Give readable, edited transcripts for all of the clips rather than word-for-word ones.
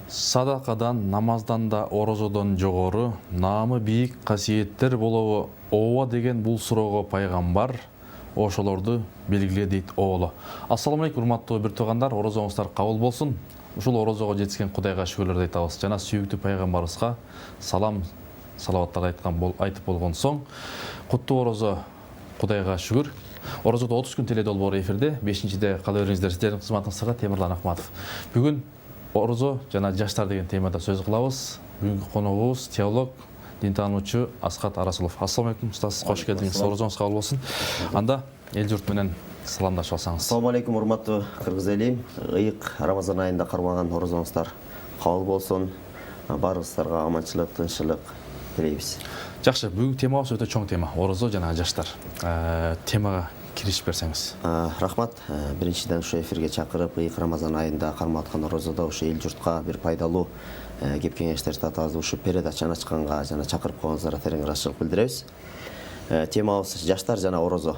Садакадан, намаздан да орозодон жогору, наамы бийик касиеттер болобу ооба деген бул суроого пайгамбар ошолорду белгиле дейт оолу. Ассаламу алейкум, урматтуу бир туугандар, орозоңуздар кабыл болсун. Ушул орозого жетишкен Кудайга шүгүрлөрдү айтабыз. Жана сүйүктүү пайгамбарыбызга салам, салаваттар айтып болгон соң, куттуу орозо Кудайга шүгүр. Орозодо 30 күн теле долбоору эфирде, 5-де кала бериңиздер. Сиздердин кызматыңызга Темирлан Акматов. Бүгүн орозо жана жаштар деген темада сөз кылабыз. Бүгүнкү коногубуз теолог, дин таануучу Аскат Арасулов. Ассаламу алейкум, устаз, кош келдиңиз. Орозоңуз кабыл болсун. Анда эл журт менен саламдашып алсаңыз. Ассаламу алейкум, урматтуу кыргыз элим. Ыйык Рамазан айында кармаган орозоңуздар кабыл болсун. Баарыбыздарга аманчылык, тынччылык тилейбиз. Жакшы, бүгүнкү темабыз өтө чоң тема. Орозо жана жаштар. Темага киришип берсеңиз. Рахмат. Биринчиден ушу эфирге чакырып, ыйык Рамазан айында кармап аткан орозодо ушу эл журтка бир пайдалуу кеп кеңештерди татабыз. Ушу передачаны ачканга жана чакырып койгоңуздарга терең ыраазычылык билдиребиз. Темабыз жаштар жана орозо.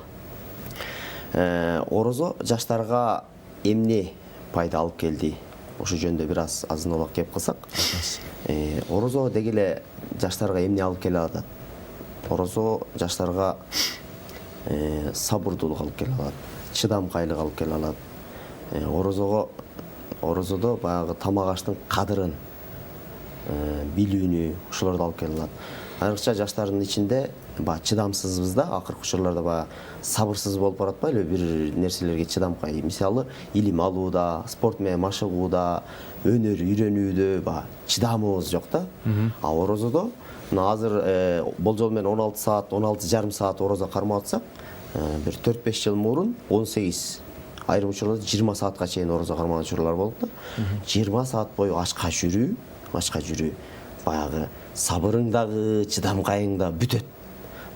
Орозо жаштарга эмне пайда алып келди? Ушу жөнүндө бир азын олак кеп кылсак. Орозо дегеле жаштарга эмне алып келе алат? Орозо жаштарга сабырдуулук алып келе алат, чыдамкайлык алып келе алат. Орозодо баягы тамак аштын кадырын билүүнү, ушуларды алып келе алат. Айрыкча жаштардын ичинде баягы чыдамсызбыз да, акыркы учурларда баягы сабырсыз болуп баратпайлы, бир нерселерге чыдамкай. Мисалы, илим алууда, спорт менен машыгууда, өнөр үйрөнүүдө баягы чыдамыбыз жок да. А орозодо азыр болжол менен 16 саат, 16,5 саат орозо кармап атсак, бир 4-5 жыл мурун 18, айрым учурларда 20 саатка чейин орозо кармаган учурлар болуп да. 20 саат бою ачка жүрүү, баягы сабырың дагы, чыдамкайың да бүтөт.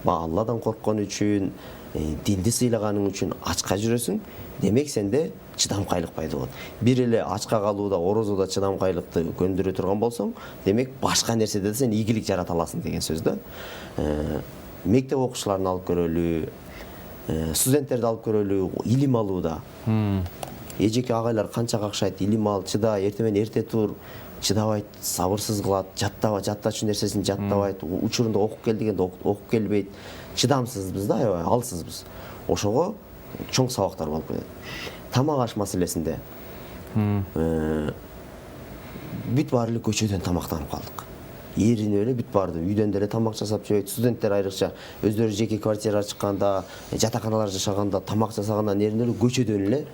Алладан корккон үчүн, динди сыйлаганың үчүн ачка жүрөсүң, демек сенде чыдамкайлык пайда болот. Бир эле ачка калууда, орозодо чыдамкайлыкты көндүрө турган болсоң, демек башка нерседе да сен ийгилик жарата аласың деген сөз да. Мектеп окуучуларын алып көрөлү, студенттерди алып көрөлү, илим алууда. Эжеке агайлар канча какшайт, илим ал, чыда, эртең менен эрте тур, чыдабайт, сабырсыз кылат, жаттачу нерсесин жаттабайт, учурунда окуп кел дегенде окуп келбейт. Чыдамсызбыз да, аябай алсызбыз. Ошого чоң сабактар болуп кетет. Тамак аш маселесинде бүт баары эле көчөдөн тамактанып калдык. Эринип эле бүт барды үйдөн деле тамак жасап жебейт. Студенттер айрыкча өздөрү жеке квартирага чыкканда, жатаканаларда жашаганда тамак жасагандан эринип эле көчөдөн эле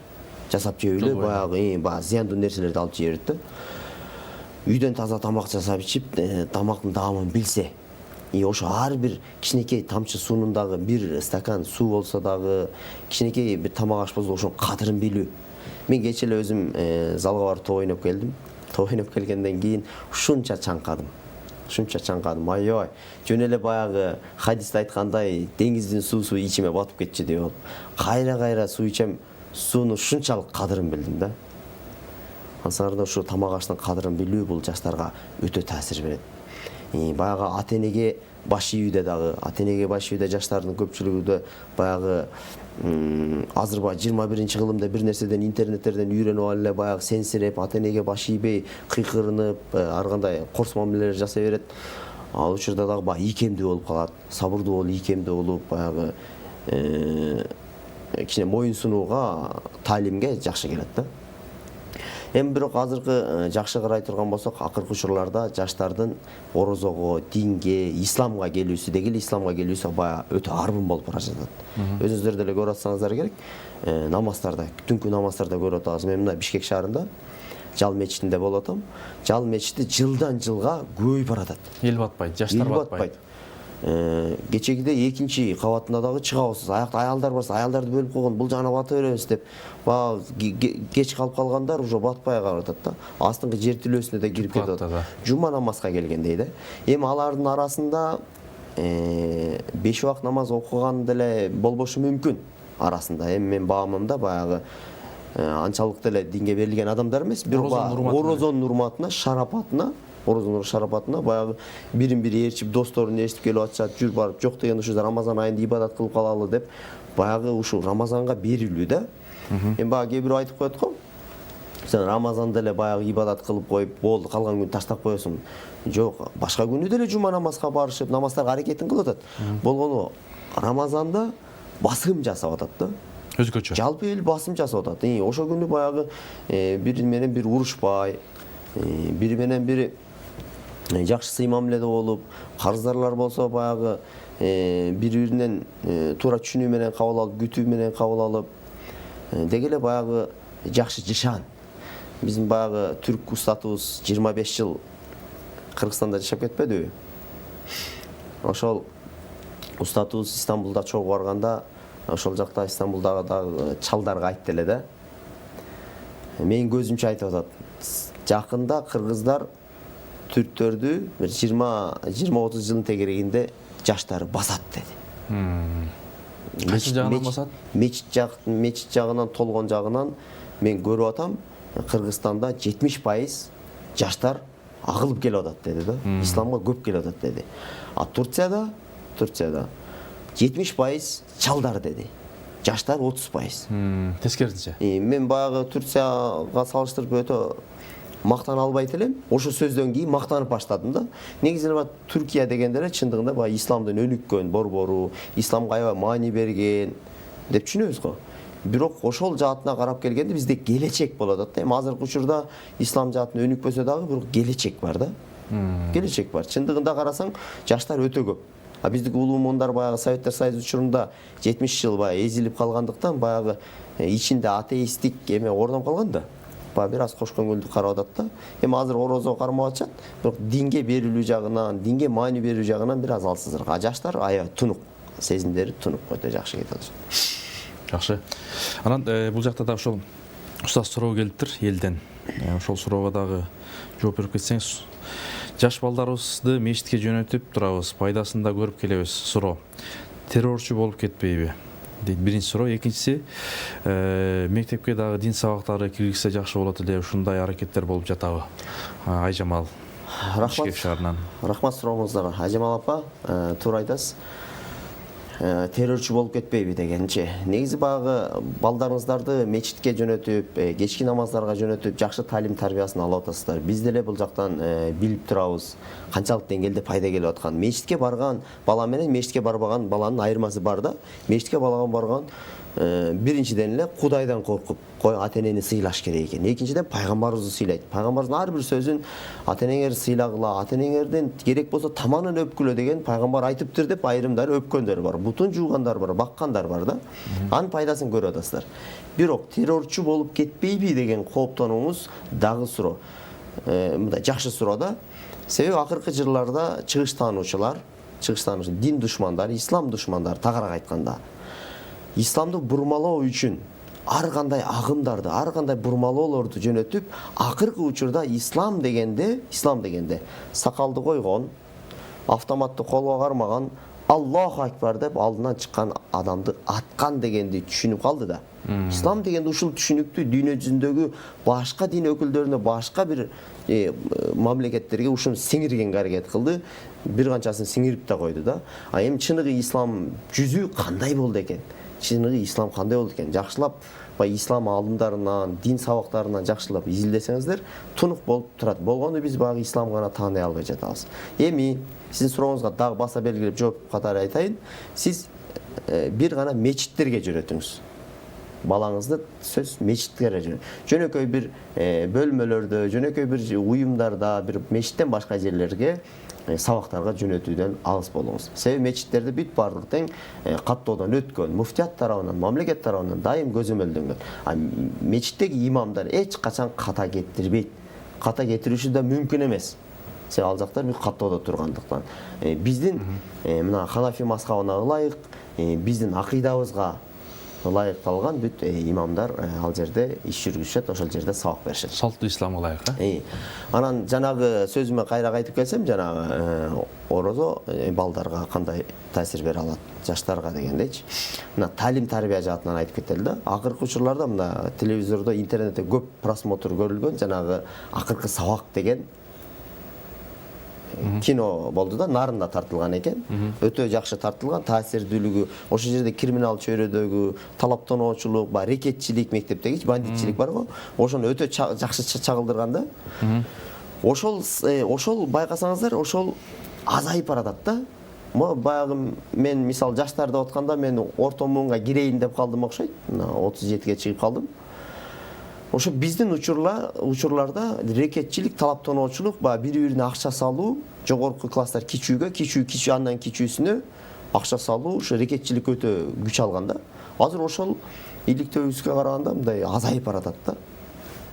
жасап жеп эле баягы зыяндуу нерселерди алып жей берет да. Үйдөн таза тамак жасап ичип, тамактын даамын билсе, ошо ар бир кичинекей тамчы суунун дагы бир стакан суу болсо дагы, кичинекей бир тамак аш болсо ошонун кадырын билүү. Мен кечээ эле өзүм залга барып топ ойноп келдим. Топ ойноп келгенден кийин ушунча чаңкадым. Аябай. Жөн эле баягы хадисте айткандай, деңиздин суусу ичиме батып кетчү деп болуп. Кайра суу ичем, сууну ушунчалык кадырын билдим да. Ансарда ушу тамак аштын кадырын билүү бул жаштарга өтө таасир берет. Баягы ата-энеге баш ийүүдө жаштардын көпчүлүгү баягы азыр 21-кылымда бир нерседен интернеттерден үйрөнүп алып эле баягы сенсиреп, ата-энеге баш ийбей, кыйкырынып, ар кандай корс мамилелер жасай берет. Ал учурда дагы баягы ийкемдүү болуп калат, сабырдуу болуп, ийкемдүү болуп, баягы кичине моюн сунууга, таалимге жакшы келет да. Эми бирок азыркы жакшы карай турган болсок, акыркы учурларда жаштардын орозого, динге, исламга келүүсү, дегеле исламга келүүсү баягы өтө арбын болуп бара жатат. Өзүңүздөр деле көрүп атсаңыздар керек. Намаздарда, түнкү намаздарда көрүп атабыз. Мен мына Бишкек шаарында Жал мечитинде болуп атам. Жал мечити жылдан жылга көбөйүп баратат. Эл батпайт, жаштар батпайт. Кечегиде экинчи кабатына дагы чыгабыз. Аякта аялдар барса, аялдарды бөлүп койгон, бул жана бата беребиз деп. Кеч калып калгандар уже батпай калып атат да. Астыңкы жер тилөөсүнө да кирип кетип атат. Жума намазга келгенде да. Эми алардын арасында 5 убакыт намаз окуган деле болбошу мүмкүн арасында. Эми мен баамымда баягы анчалык деле динге берилген адамдар эмес, бирок орозонун урматына, шарапатына баягы бирин-бири ээрчип, досторун ээрчип келип атышат, жүр барып, жок деген ушу Рамазан айында ибадат кылып калалы деп баягы ушу Рамазанга берилүү да. Эми баягы кээ бирөө айтып коет го. Сен Рамазанда эле баягы ибадат кылып коюп, болду, калган күн таштап коесуң. Жок, башка күнү деле жума намазга барышып, намаздарга аракетин кылып атат. Болгону Рамазанда басым жасап атат да. Өзгөчө. Жалпы эл басым жасап атат. Ошо күнү баягы бири менен бири урушпай, бири менен бири жакшы сый мамиледе болуп, карыздарлар болсо баягы бири-биринен туура түшүнүү менен кабыл алып, күтүү менен кабыл алып, деги эле баягы жакшы жашаган. Биздин баягы түрк устатыбыз 25 жыл Кыргызстанда жашап кетпедиби? Ошол устатыбыз Истанбулда чогуу барганда, ошол жакта Истанбулдагы дагы чалдарга айтты эле да. Менин көзүмчө айтып атат. Жакында кыргыздар түрктөрдү бир 20-30 жылдын тегерегинде жаштары басат деди. Кайсы жагынан басат? Мечит жагынан, толгон жагынан мен көрүп атам, Кыргызстанда 70% жаштар агылып келип атат деди да. Исламга көп келип атат деди. А Турцияда 70% чалдар деди. Жаштар 30%. Тескерисинче. Мен баягы Турцияга салыштырып өтө мактана албайт элем. Ошо сөздөн кийин мактанып баштадым да. Негизи эле Түркия дегендер чындыгында баягы исламдын өнүккөн борбору, исламга аябай маани берген деп түшүнөбүз го. Бирок ошол жаатына карап келгенде бизде келечек болот да. Эми азыркы учурда ислам жаатын өнүкпөсө дагы бирок келечек бар да. Келечек бар. Чындыгында карасаң, жаштар өтө көп. А биздики улуу мондар баягы Советтер Союзу учурунда 70 жыл баягы эзилип калгандыктан баягы ичинде атеисттик эме ордоп калган да. Баягы бир аз кош көңүлдүү карап атат да. Эми азыр орозого кармап атышат, бирок динге берилүү жагынан, динге маани берүү жагынан бир аз алсызыраак. А жаштар аябай тунук, сезимдери тунук, өтө жакшы кетип атышат. Жакшы. Анан бул жакта да ошол устаз суроо келиптир элден. Ошол суроого дагы жооп берип кетсеңиз. Жаш балдарыбызды мечитке жөнөтүп турабыз, пайдасын да көрүп келебиз. Суроо. Террорчу болуп кетпейби? Дейт биринчи суроо. Экинчиси, мектепке дагы дин сабактары киргизсе жакшы болот эле, ушундай аракеттер болуп жатабы? Айжамал. Рахмат сурооңуздарга. Айжамал апа, туура айтасыз. Террорчу болуп кетпейби дегенчи. Негизи баягы балдарыңыздарды мечитке жөнөтүп, кечки намаздарга жөнөтүп, жакшы таалим тарбиясын алып атасыздар. Биз деле бул жактан билип турабыз. Канчалык деңгээлде пайда келип аткан. Мечитке барган бала менен мечитке барбаган баланын айырмасы бар да. Мечитке барган биринчиден эле Кудайдан коркуп, ата-энени сыйлаш керек экен. Экинчиден пайгамбарыбызды сыйлайт. Пайгамбардын ар бир сөзүн ата-энеңерди сыйлагыла, ата-энеңерден керек болсо таманын өпкүлө деген пайгамбар айтыптыр деп айрымдар өпкөндөр бар. Бутун жуугандар бар, баккандар бар да. Анын пайдасын көрүп атасыздар. Бирок террорчу болуп кетпейби деген кооптонуңуз дагы суроо. Мындай жакшы суроо да. Себеби акыркы жылдарда чыгыштануучулар, дин душмандары, ислам душмандары тагыраак айтканда исламды бурмалоо үчүн ар кандай агымдарды, ар кандай бурмалоолорду жөнөтүп, акыркы учурда ислам дегенде сакалды койгон, автоматты колго кармаган, Аллаху акбар деп алдынан чыккан адамды аткан дегенди түшүнүп калды да. Ислам дегенде ушул түшүнүктү дүйнө жүзүндөгү башка дин өкүлдөрүнө, башка бир мамлекеттерге ушуну сиңиргенге аракет кылды. Бир канчасын сиңирип да койду да. А эми чыныгы ислам жүзү кандай болду экен? Чыныгы ислам кандай болду экен? Жакшылап ислам алымдарынан, дин сабактарынан жакшылап изилдесеңиздер, тунук болуп турат. Болгону биз баягы исламга гана тааный албай жатабыз. Эми сиздин сурооңузга дагы баса белгилеп жооп катары айтайын. Сиз бир гана мечиттерге жөнөтүңүз. Балаңызды сөз мечиттерге жөнөкөй бир бөлмөлөрдө, жөнөкөй бир уюмдарда, бир мечиттен башка жерлерге сабактарга жөнөтүүдөн алыс болуңуз. Себеби мечиттерде бүт баардык тең каттоодон өткөн, муфтият тарабынан, мамлекет тарабынан дайым көзөмөлдөнгөн. А мечиттеги имамдар эч качан ката кетирбейт. Ката кетириши да мүмкүн эмес. Себеби ал жактар бүт каттоодо тургандыктан. Биздин мына Ханафи мазхабына ылайык, биздин акыйдабызга ылайыкталган бүт имамдар ал жерде иш жүргүзүшөт, ошол жерде сабак беришет. Салттуу исламга ылайык, Анан жанагы сөзүмө кайра кайтып келсем, жанагы орозо балдарга кандай таасир бере алат, жаштарга дегендейчи. Мына таалим тарбия жаатынан айтып кетели да. Акыркы учурларда мына телевизордо, интернетте көп просмотр көрүлгөн жанагы акыркы сабак деген кино болду да, нарында тартылган экен. Өтө жакшы тартылган, таасирдүүлүгү, ошол жерде криминал чөйрөдөгү талаптоочулук, рекетчилик, мектептеги бандитчилик бар го. Ошону өтө жакшы чагылдырган да. Ошол байкасаңыздар, ошол азайып баратат да. Баягы мен мисал жаштарда отканда мен орто муунга кирейин деп калдым окшойт. 37-ге чыгып калдым. Ошо биздин учурларда рекетчилик, талаптоочулук, бири-бирине акча салуу, жогорку класстар кичүү, андан кичүүсүнө акча салуу, ошо рекетчилик өтө күч алган да. Азыр ошол иликтөөбүзгө караганда мындай азайып баратат да.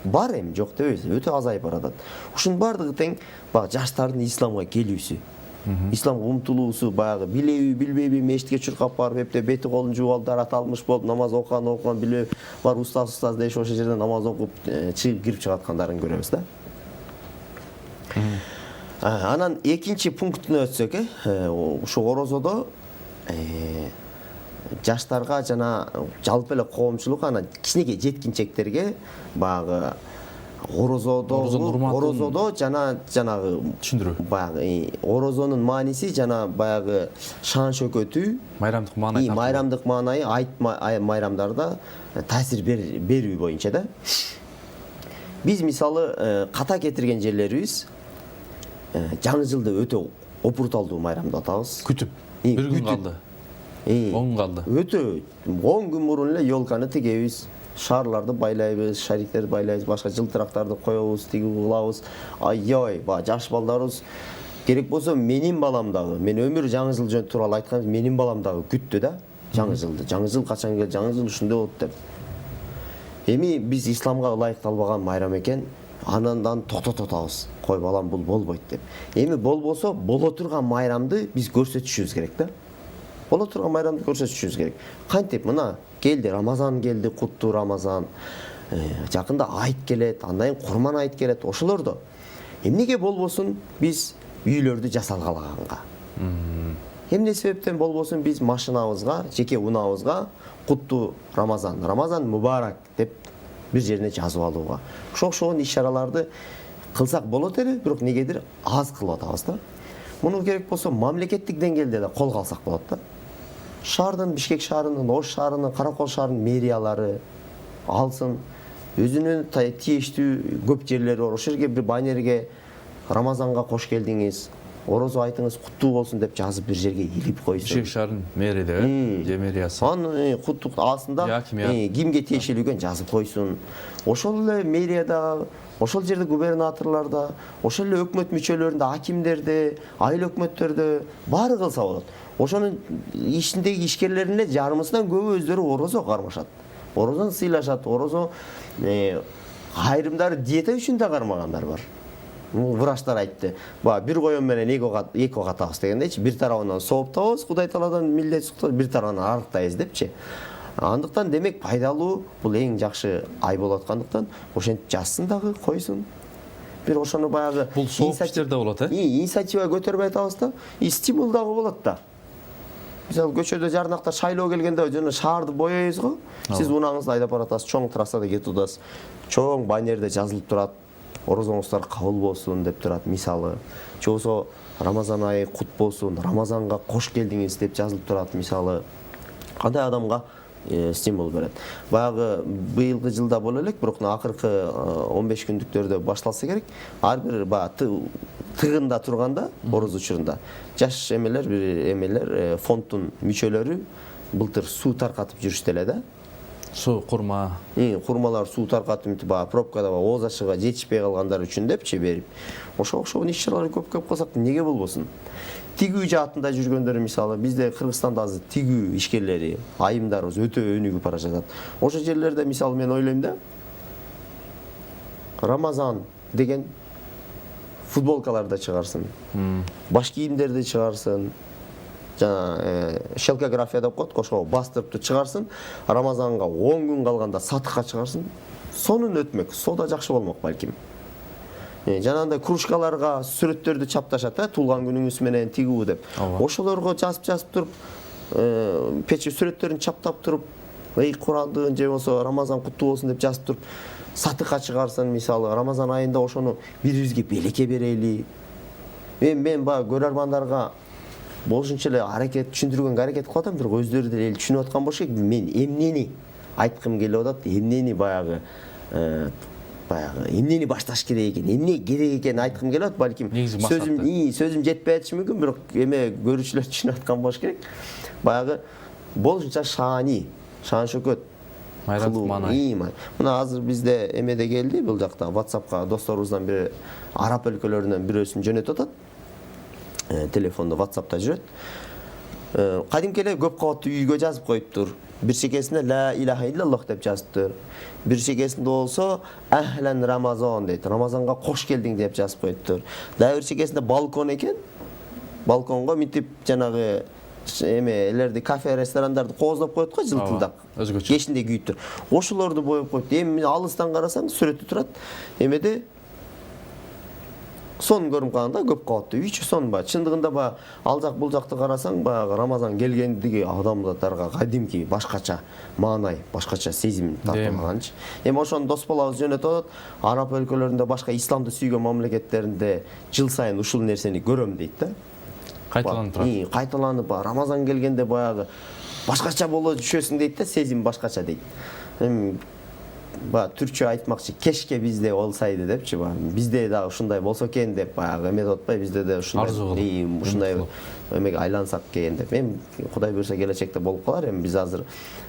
Бар эми, жок дебейбиз, өтө азайып баратат. Ушунун баардыгы тең жаштардын исламга келүүсү. Исламга умтулуусу, баягы билеби, билбейби, мечитке чуркап барып, эпте бети колун жууп алып, дарат алмыш болуп, намаз окуган, биле бар устаз дешип ошол жерден намаз окуп, чыгып кирип чыгаткандарын көрөбүз да. Анан экинчи пунктуна өтсөк, ушу орозодо жаштарга жана жалпы эле коомчулукка, анан кичинекей жеткинчектерге баягы орозодо жанагы түшүндүрүү. Баягы орозонун мааниси жана баягы шаан шөкөтү, Майрамдык маанай. Майрамдык маанайы айт майрамдарда таасир берүү боюнча да. Биз мисалы ката кетирген жерлерибиз жаңы жылды өтө опурталдуу майрамда атабыз. Күтүп. Бир күн калды. 10 күн калды. Өтө 10 күн мурун эле ёлканы тигебиз. Шарларды байлайбыз, шариктерди байлайбыз, башка жылтырактарды коебуз, тигип кылабыз. Ай-ой, жаш балдарыбыз керек болсо менин балам дагы, мен өмүр жаңы жыл тууралуу айткан, менин балам дагы күттү да жаңы жылды. Жаңы жыл качан келет, жаңы жыл ушундай болот деп. Эми биз исламга ылайыкталбаган майрам экен, андан токтотабыз. Кой балам, бул болбойт деп. Эми болбосо боло турган майрамды биз көрсөтүшүбүз керек да. Боло турган майрамды көрсөтүшүбүз керек. Кантип мына келди, Рамазан келди, куттуу Рамазан. Жакында айт келет, андан кийин Курман айт келет. Ошолордо эмнеге болбосун биз үйлөрдү жасалгалаганга. Эмне себептен болбосун биз машинабызга, жеке унаабызга куттуу Рамазан, Рамазан мубарак деп бир жерине жазып алууга. Ошол иш-чараларды кылсак болот эле, бирок негедир аз кылып атабыз да. Муну керек болсо мамлекеттик деңгээлде да колго алсак болот да. Шаардын, Бишкек шаарынын, Ош шаарынын, Каракол шаарынын мэриялары алсын, өзүнүн тийиштүү көп жерлери бар. Ошол жерге бир баннерге Рамазанга кош келдиңиз, орозо айтыңыз куттуу болсун деп жазып бир жерге илип койсун. Бишкек шаарынын мэрия, же мэриясы. Анын куттук астында кимге тиешелүү экенин жазып койсун. Ошол эле мэрияда, ошол жерде губернаторлордо, ошол эле өкмөт мүчөлөрүндө, акимдерде, айыл өкмөттөрдө баары кылса болот. Ошонун ишиндеги ишкерлердин жарымысынан көбү өздөрү орозо кармашат. Орозон сыйлашат, орозо айрымдары диета үчүн да кармагандар бар. Врачтар айтты. Бир коён менен эки ок атабыз дегендейчи. Бир тарабынан сооптабыз, Кудай Тааладан милдет суктап, бир тарабынан арыктайбыз депчи. Андыктан демек пайдалуу, бул эң жакшы ай болуп аткандыктан ошентип жазсын дагы, койсун. Бир ошону баягы бул сооп иштерде болот, инициатива көтөрбөй атабыз да, стимул дагы болот да. Мисалы көчөдө жарнакта шайлоо келгенде жана шаарды боёйбуз го. Сиз унаңызды айдап баратасыз, чоң трассада кетип атасыз. Чоң баннерде жазылып турат. Орозоңуздар кабыл болсун деп турат мисалы. Же болсо Рамазан айы кут болсун, Рамазанга кош келдиңиз деп жазылып турат мисалы. Кандай адамга стимул берет. Баягы быйылкы жылда боло элек, бирок акыркы 15 күндүктөрдө башталса керек. Ар бир тыгында турганда, ороз учурунда жаш эмелер, фонддун мүчөлөрү былтыр суу таркатып жүрүштү эле да. Суу, курма. Курмалар суу таркатып пробкада ооз ашыга жетишпей калгандар үчүн депчи берип. Ошол иш-чаралар көп кылсак неге болбосун? Тигүү жаатында жүргөндөр мисалы бизде Кыргызстанда азыр тигүү ишкерлери, айымдарыбыз өтө өнүгүп бара жатат. Ошол жерлерде мисалы мен ойлойм да, Рамазан деген футболкаларды чыгарсын, баш кийимдерди чыгарсын, жана шелкография деп коет, ошол бастырыпты чыгарсын, Рамазанга 10 күн калганда сатыкка чыгарсын. Сонун өтмөк, сода жакшы болмок балким. Жанагындай кружкаларга сүрөттөрдү чапташат, туулган күнүңүз менен тигүү деп. Ошолорго жазып туруп, печи сүрөттөрүн чаптап туруп, Курандын же болсо Рамазан куттуу болсун деп жазып туруп, сатыкка чыгарсын мисалы. Рамазан айында ошону бири-бирибизге белекке берели. Мен баягы көрөрмандарга болушунча эле аракет түшүндүргөнгө аракет кылып атам, бирок өздөрү деле эл түшүнүп аткан болуш керек. Мен эмнени айткым келип атат, эмнени баягы эмнени башташ керек экен, эмне керек экенин айткым келип атат. Балким сөзүм жетпей атышы мүмкүн, бирок эме көрүүчүлөр түшүнүп аткан болуш керек. Баягы болушунча шаан шөкөт майраттык маанай. Мына азыр бизде эмеде келди, бул жакта WhatsApp'ка досторубуздан бири араб өлкөлөрүнөн бирөөсүн жөнөтүп атат. Телефонду WhatsApp'та жүрөт. Кадимки эле көп кабаттуу үйгө жазып коюптур. Бир чекесинде ла илаха иллаллах деп жазыптыр. Бир чекесинде болсо ахлан рамазан дейт. Рамазанга кош келдиң деп жазып коюптур. Дагы бир чекесинде балкон экен. Балконго мынтип жанагы элерди, кафе, ресторандарды кооздоп коет го, жылтылдак. Өзгөчө. Кешинде күйүп тур. Ошолорду боеп коюп. Эми алыстан карасаң сүрөтү турат. Эмеде сон көрүнүп калганда көп кабаттуу үй, сон ба. Чындыгында ба ал жак бул жакты карасаң, баягы Рамазан келгендиги адамдарга кадимки башкача маанай, башкача сезим тартылганчы. Эми ошону дос балабыз жөнөтүп атат. Араб өлкөлөрүндө, башка исламды сүйгөн мамлекеттеринде жыл сайын ушул нерсени көрөм дейт да. Кайталанып турат. Кайталанып, Рамазан келгенде баягы башкача боло түшөсүң дейт да, сезим башкача дейт. Эми түркчө айтмакчы, кешке бизде болсайды депчи, бизде дагы ушундай болсо экен деп баягы эме деп атпайбы, бизде да ушундай эмеге айлансак экен деп. Эми Кудай буйрса келечекте болуп калар. Эми биз азыр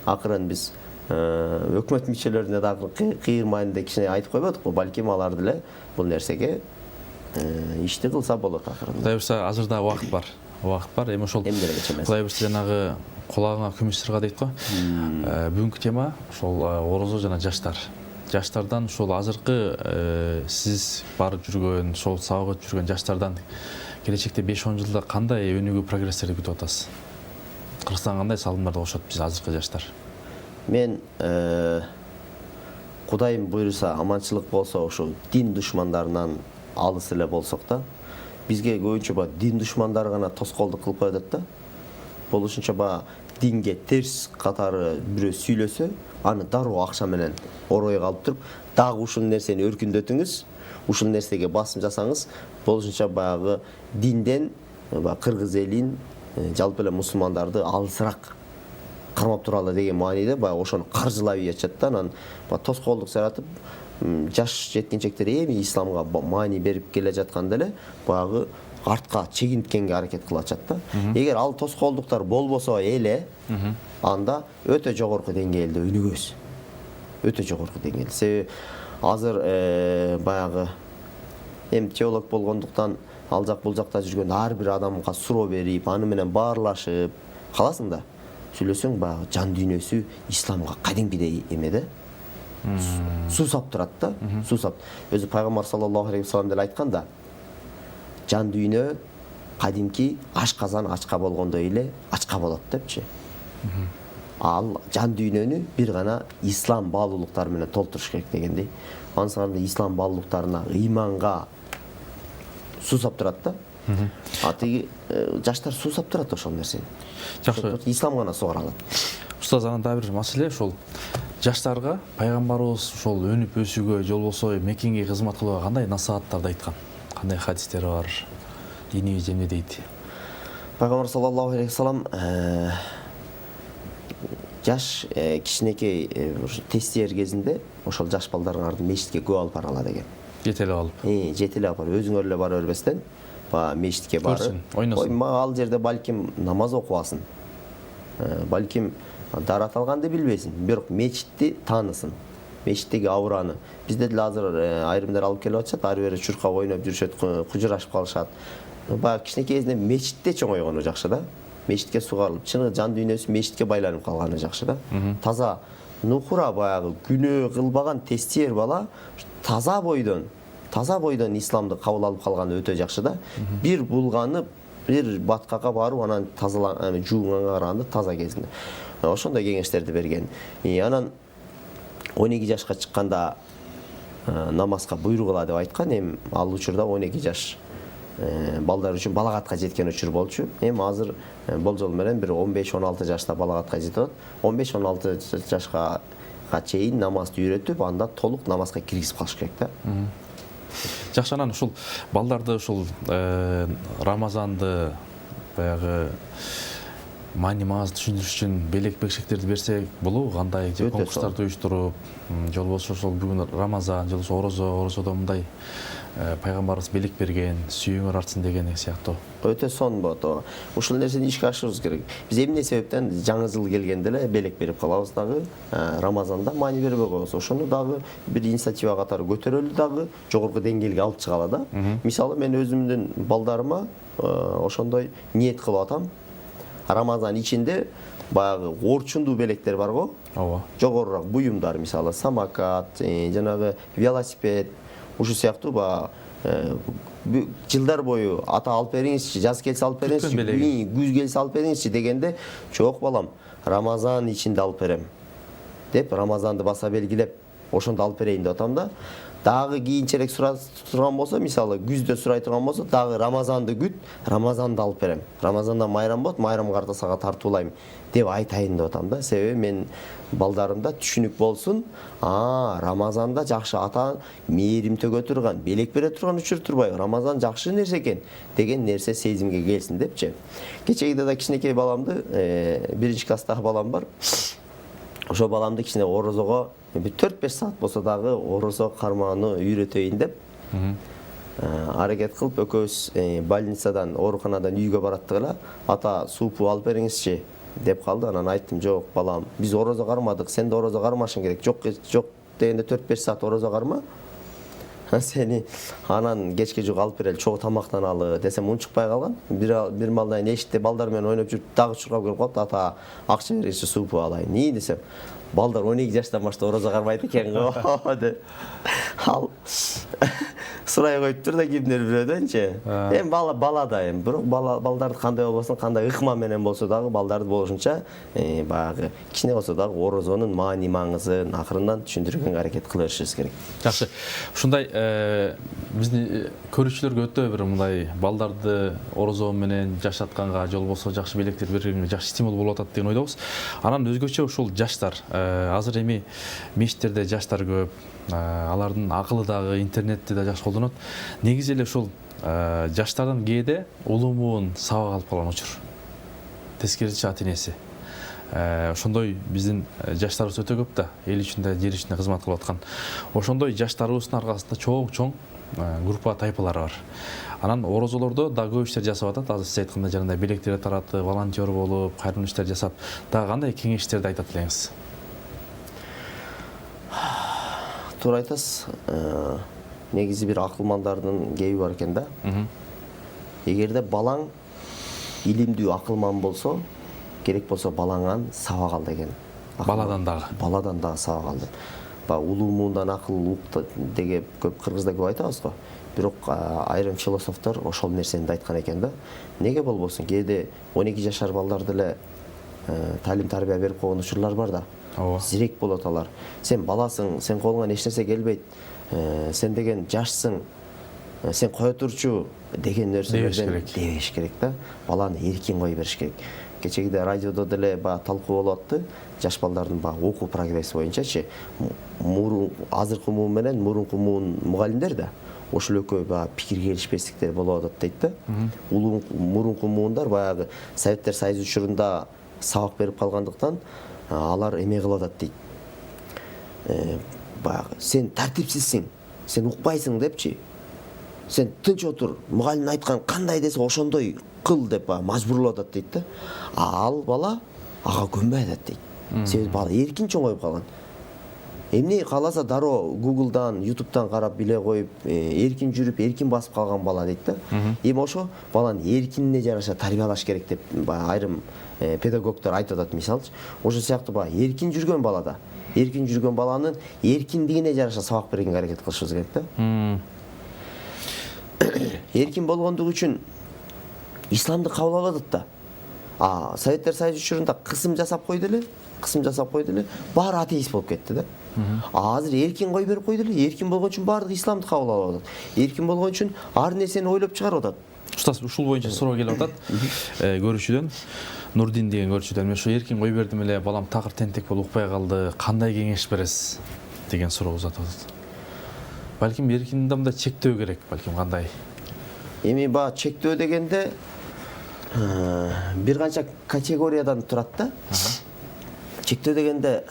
акырын биз өкмөт мүчөлөрүнө дагы кыйырмайын деп кичине айтып койбодукпу, балким алар деле бул нерсеге ишти кылса болот акырын. Кудай буйрса азыр да убакыт бар. Эми ошол Кудай буйрса жанагы кулагыңа күмүш сырга дейт го. Бүгүнкү тема ошол орозо жана жаштар. Жаштардан ошол азыркы сиз барып жүргөн, ошол сабак өтүп жүргөн жаштардан келечекте 5-10 жылда кандай өнүгүү прогресстерди күтүп атасыз? Кыргызстан кандай салымдарды кошот биз азыркы жаштар? Мен Кудайым буйрса аманчылык болсо ошол дин душмандарынан алыс эле болсок да, бизге көбүнчө дин душмандары гана тоскоолдук кылып коет да. Болушунча динге терс катары бирөө сүйлөсө, аны дароо акча менен оройго алып туруп, дагы ушул нерсени өркүндөтүңүз, ушул нерсеге басым жасаңыз, болушунча баягы динден кыргыз элин, жалпы эле мусулмандарды алысыраак кармап туралы деген мааниде баягы ошону каржылап ичет да. Анан тоскоолдук жаратып, жаш жеткинчектер эми исламга маани берип келе жатканда эле баягы артка чегинткенге аракет кылып атышат да. Эгер ал тоскоолдуктар болбосо эле, анда өтө жогорку деңгээлде өнүгөбүз. Өтө жогорку деңгээлде. Себеби азыр баягы эми теолог болгондуктан ал жак бул жакта жүргөн ар бир адамга суроо берип, аны менен баарлашып, каласың да. Сүйлөсөң баягы жан дүйнөсү исламга кадимкидей эме суусап турат да. Суусап. Өзү пайгамбар саллаллаху алейхи вассалам деле айткан да. Жан дүйнө кадимки ашказан ачка болгондой эле ачка болот депчи. Ал жан дүйнөнү бир гана ислам баалуулуктары менен толтуруш керек дегендей. Ансында ислам баалуулуктарына, ыйманга суусап турат да. Тиги жаштар суусап турат ошол нерсени. Жакшы. Ислам гана сугара алат. Устаз, анан дагы бир маселе ошол жаштарга пайгамбарыбыз ошол өнүп өсүүгө, жол болсо мекенге кызмат кылууга кандай насааттарды айткан? Кандай хадистери бар? Динибиз эмне дейт? Пайгамбар саллаллаху алейхи вассалам жаш кичинекей тестиер кезинде ошол жаш балдарыңарды мечитке көп алып барала деген. Жетелеп алып. Жетелеп алып барып, өзүңөр эле бара бербестен, мечитке барып, ойносун. Ал жерде балким намаз окубасын. Балким дарат алганды билбесин, бирок мечитти таанысын. Мечиттеги аураны. Бизде деле азыр айрымдар алып келип атышат, ары бери чуркап ойноп жүрүшөт, кужурашып калышат. Баягы кичинекей кезинде мечитте чоңойгону жакшы да. Мечитке сугарылып, чыны жан дүйнөсү мечитке байланып калганы жакшы да. Таза нукура баягы күнөө кылбаган тестиер бала таза бойдон исламды кабыл алып калганы өтө жакшы да. Бир булганып, бир баткакка барып, анан жууганга караганда таза кезинде. Ошондой кеңештерди берген. Анан 12 жашка чыкканда намазга буйругула деп айткан. Эми ал учурда 12 жаш балдар үчүн балагатка жеткен учур болчу. Эми азыр болжол менен бир 15-16 жашта балагатка жетип атат. 15-16 жашка чейин намазды үйрөтүп, анда толук намазга киргизип калыш керек да. Жакшы, анан ушул балдарды ушул Рамазанды баягы маани маңызын түшүндүрүш үчүн белек бекшектерди берсек болобу? Кандай конкурстарды уюштуруп, же болбосо ошол бүгүн Рамазан, же болбосо орозодо мындай пайгамбарыбыз белек берген, сүйүүңөр артсын деген сыяктуу. Өтө сонун болот ооба. Ушул нерсени ишке ашырыбыз керек. Биз эмне себептен жаңы жыл келгенде эле белек берип калабыз дагы, Рамазанда маани бербей коебуз. Ошону дагы бир инициатива катары көтөрөлү дагы жогорку деңгээлге алып чыгалы да. Мисалы мен өзүмдүн балдарыма ошондой ниет кылып атам. Рамазан ичинде баягы орчундуу белектер бар го. Ооба. Жогорураак буюмдар, мисалы самокат, жанагы велосипед, ушул сыяктуу баягы жылдар бою ата алып бериңизчи, жаз келсе алып бериңизчи, күз келсе алып бериңизчи дегенде, жок балам, Рамазан ичинде алып берем деп Рамазанды баса белгилеп, ошондо алып берейин деп атам да. Дагы кийинчерээк сурап турган болсо, мисалы күздө сурай турган болсо, дагы Рамазанды күт, Рамазанды алып берем. Рамазанда майрам болот, майрам картасага тартуулайм деп айтайын деп атам да. Себеби мен балдарымда түшүнүк болсун. Рамазанда жакшы ата мээрим төгө турган, белек бере турган учур турбайбы? Рамазан жакшы нерсе экен деген нерсе сезимге келсин депчи. Кечегиде да кичинекей баламды, 1-класстагы балам бар. Ошо баламды кичине орозого 4-5 саат болсо дагы орозо кармоону үйрөтөйүн деп аракет кылып экөөбүз больницадан, ооруканадан үйгө бараттык эле. Ата супу алып бериңизчи деп калды. Анан айттым, жок балам, биз орозо кармадык, сен да орозо кармашың керек. Жок дегенде 4-5 саат орозо карма. Сени анан кечке жук алып берели, чогуу тамактаналы десем унчукпай калган. Бир малдан эшикте балдар менен ойноп жүрүп дагы чуркап келип калып, ата акча бериңизчи супу алайын. Ии десем, балдар 12 жаштан баштап орозо кармайт экен го деп. Ал сурай коюптур да кимдир бирөөдөнчү. Эми бала да эми, бирок балдарды кандай болбосун, кандай ыкма менен болсо дагы балдарды болушунча баягы кичине болсо дагы орозонун маани маңызын акырындан түшүндүргөнгө аракет кыла беришибиз керек. Жакшы. Ушундай биздин көрүүчүлөргө өтө бир мындай балдарды орозо менен жашатканга, же болбосо жакшы белектер бергенге жакшы стимул болуп атат деген ойдобуз. Анан өзгөчө ушул жаштар, азыр эми мешиттерде жаштар көп, алардын акылы дагы интернетти да жакшы колдонот. Негизи эле ушул жаштардын кээде улумун сабак алып калган учур. Тескерисинче ата энеси. Ошондой биздин жаштарыбыз өтө көп да, эл үчүн, жер үчүн кызмат кылып аткан. Ошондой жаштарыбыздын аркасында чоң группа тайпалар бар. Анан орозолордо да көп иштер жасап атат. Азыр сиз айткандай жанагындай белектер таратып, волонтер болуп, кайрымдуу иштер жасап, дагы кандай кеңештерди айтат элеңиз? Туура айтасыз. Негизи бир акылмандардын кеби бар экен да. Эгерде балаң илимдүү акылман болсо, керек болсо балаңан сабак ал деген. Баладан дагы сабак ал деп. Улумундан акыл ук деген көп кыргызда көп айтабыз го. Бирок айрым философтор ошол нерсени да айткан экен да. Неге болбосун? Кээде 12 жашар балдарды эле талим тарбия берип койгон учурлар бар да. Зирек болот алар. Сен баласың, сен колуңан эч нерсе келбейт. Сен деген жашсың. Сен кое турчу деген нерселерден дебеш керек да. Баланы эркин кой бериш керек. Кечегиде радиодо деле талкуу болуп атты. Жаш балдардын окуу прогресси боюнчачы азыркы муун менен мурунку муун мугалимдер да ошол экөө пикир келишпестиктер болуп атат дейт да. Мурунку муундар баягы Советтер Союзу учурунда сабак берип калгандыктан алар эме кылып атат дейт. Баягы сен тартипсизсиң, сен укпайсың депчи. Сен тынч отур, мугалим айткан кандай десе ошондой кыл деп мажбурлап атат дейт да. Ал бала ага көнбөй атат дейт. Себеби бала эркин чоңоюп калган. Эмне кааласа дароо Google'дан, YouTube'дан карап биле коюп, эркин жүрүп, эркин басып калган бала дейт да. Эми ошо баланы эркинине жараша тарбиялаш керек деп айрым педагогдор айтып атат, мисалчы. Ошол сыяктуу эркин жүргөн балада, эркин жүргөн баланын эркиндигине жараша сабак бергенге аракет кылышыбыз керек да. Эркин болгондугу үчүн исламды кабыл алып атат да. Советтер Союзу учурунда кысым жасап койду эле, баары атеист болуп кетти да. Азыр эркин кой берип койду эле, эркин болгон үчүн баардыгы исламды кабыл алып атат. Эркин болгон үчүн ар нерсени ойлоп чыгарып атат. Устаз, ушул боюнча суроо келип атат. Көрүүчүдөн Нурдин деген көрүүчүдөн, мен ошо эркин кой бердим эле, балам такыр тентек болуп укпай калды, кандай кеңеш бересиз деген суроо узатып атат. Балким эркинден да чектөө керек, балким кандай. Эми баягы чектөө дегенде бир канча категориядан турат да. Чектөө дегенде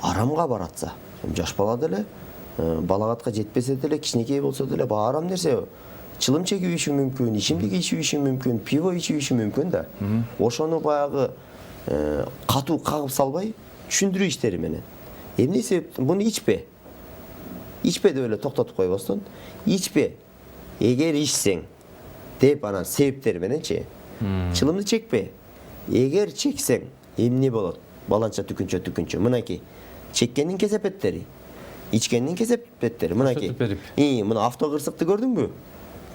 арамга баратса, жаш бала деле, балагатка жетпесе деле, кичинекей болсо деле, арам нерсе. Чылым чегүү иши мүмкүн, ичимдик ичүү иши мүмкүн, пиво ичүү иши мүмкүн да. Ошону баягы катуу кагып салбай, түшүндүрүү иштери менен. Эмне себептен буну ичпе. Ичпе деп эле токтотуп койбостон, ичпе. Эгер ичсең деп анан себептери мененчи. Чылымды чекпе. Эгер чексең эмне болот? Баланча түкүнчө. Мынакей. Чеккендин кесепеттери. Ичкендин кесепеттери. Мынакей. Мына автокырсыкты көрдүңбү?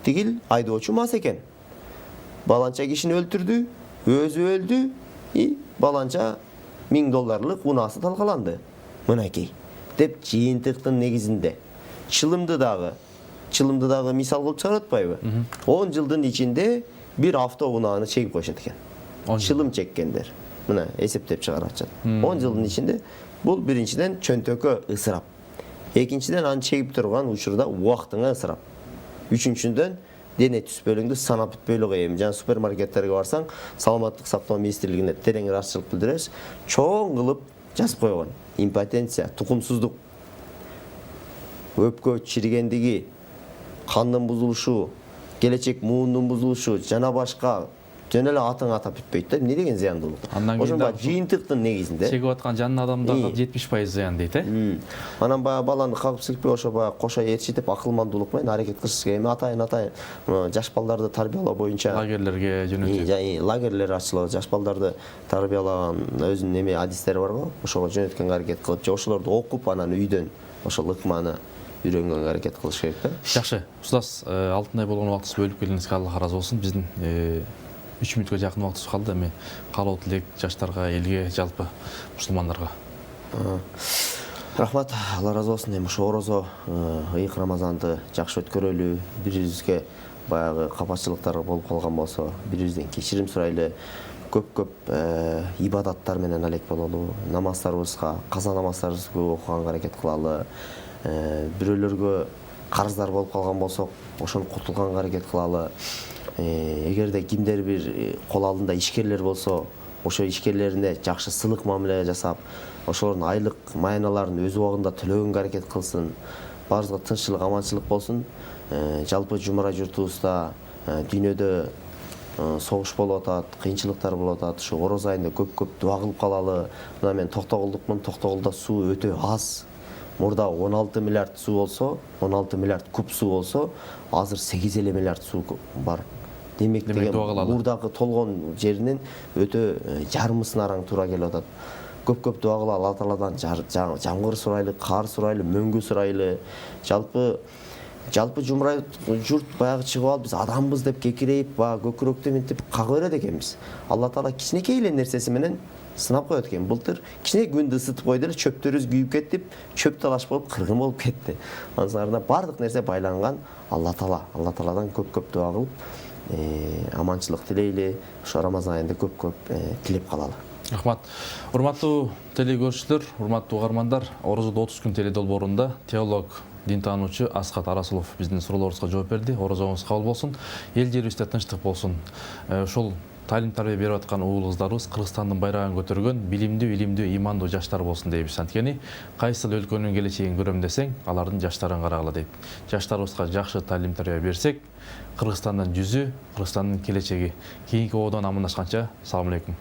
Тигил айдоочу мас экен. Баланча кишини өлтүрдү, өзү өлдү, баланча $1000 унаасы талкаланды. Мынакей. Деп жыйынтыктын негизинде чылымды дагы мисал кылып чыгарып атпайбы? 10 жылдын ичинде бир авто унааны чегип коюшат экен. Чылым чеккендер. Мына эсептеп чыгарып атышат. 10 жылдын ичинде бул биринчиден чөнтөккө ысырап. Экинчиден аны чегип турган учурда убактыңа ысырап. Үчүнчүдөн дене түспөлүңдү санап бүтпөйлү коем. Жана супермаркеттерге барсаң, саламаттык сактоо министрлигине терең ырашчылык билдиресиз. Чоң кылып жазып койгон. Импотенция, тукумсуздук, өпкө чиригендиги, кандын бузулушу, келечек муундун бузулушу жана башка жөн эле атың атап бүтпөйт да. Эмне деген зыяндуулук? Ошон баягы жыйынтыктын негизинде чегип аткан жанын адамдагы 70% зыян дейт, Анан баягы баланы кагып силкпей ошо баягы кошо ээрчитип акылмандуулук менен аракет кылыш керек. Эми атайын жаш балдарды тарбиялоо боюнча лагерлерге жөнөтүп. Лагерлер ачылып, жаш балдарды тарбиялаган өзүнүн эме адистери бар го. Ошого жөнөткөнгө аракет кылып, же ошолорду окуп, анан үйдөн ошол ыкманы үйрөнгөнгө аракет кылыш керек да. Жакшы. Устаз, алтындай болгон убактыбызды бөлүп келгениңизге Аллах ыраазы болсун. Биздин 3 мүнөткө жакын убактыбыз калды. Эми каалоо тилек жаштарга, элге, жалпы мусулмандарга. Рахмат, Алла ыраазы болсун. Эми ошо орозо, ыйык Рамазанды жакшы өткөрөлү. Бири-бирибизге баягы капачылыктар болуп калган болсо, бири-бирибизден кечирим сурайлы. Көп ибадаттар менен алек бололу. Намаздарыбызга, каза намаздарыбызды көп окуганга аракет кылалы. Бирөөлөргө карыздар болуп калган болсок, ошону кутулганга аракет кылалы. Эгерде кимдер бир кол алдында ишкерлер болсо, ошо ишкерлерине жакшы сылык мамиле жасап, ошолордун айлык маяналарын өз убагында төлөгөнгө аракет кылсын. Баарыбызга тынччылык, аманчылык болсун. Жалпы жумара журтубузда дүйнөдө согуш болуп атат, кыйынчылыктар болуп атат. Ушу ороз айында көп дуа кылып калалы. Мына мен Токтогулдукмун, Токтогулда суу өтө аз. Мурда 16 миллиард суу болсо, 16 миллиард куб суу болсо, азыр 8 миллиард суу бар. Демек деген мурдагы толгон жеринин өтө жарымысын араң туура келип атат. Көп дуа кылалы, Алла Тааладан жамгыр сурайлы, кар сурайлы, мөңгү сурайлы. Жалпы жумрай журт баягы чыгып алып, биз адамбыз деп кекирейип, көкүрөктү мынтип кага берет экенбиз. Алла Таала кичинекей эле нерсеси менен сынап коет экен. Былтыр кичине күндү ысытып койду эле, чөптөрүбүз күйүп кетип, чөп талаш болуп кыргын болуп кетти. Анысына бардык нерсе байланган Алла Тааладан көп дуа кылып, аманчылык тилейли, ошо Рамазан айында көп тилеп калалы. Рахмат. Урматтуу телекөрүүчүлөр, урматтуу угармандар, Орозодо 30 күн теледолбоорунда теолог, дин таануучу Асхат Арасулов биздин суроолорубузга жооп берди. Орозоңуз кабыл болсун, эл жерибизде тынчтык болсун. Ошол талим-тарбия берип аткан уул кыздарыбыз Кыргызстандын байрагын көтөргөн билимдүү, имандуу жаштар болсун дейбиз. Анткени кайсыл өлкөнүн келечегин көрөм десең, алардын жаштарын карагыла дейт. Жаштарыбызга жакшы талим-тарбия берсек, Кыргызстандын жүзү, Кыргызстандын келечеги. Кийинки ободон амандашканча, салам алейкум.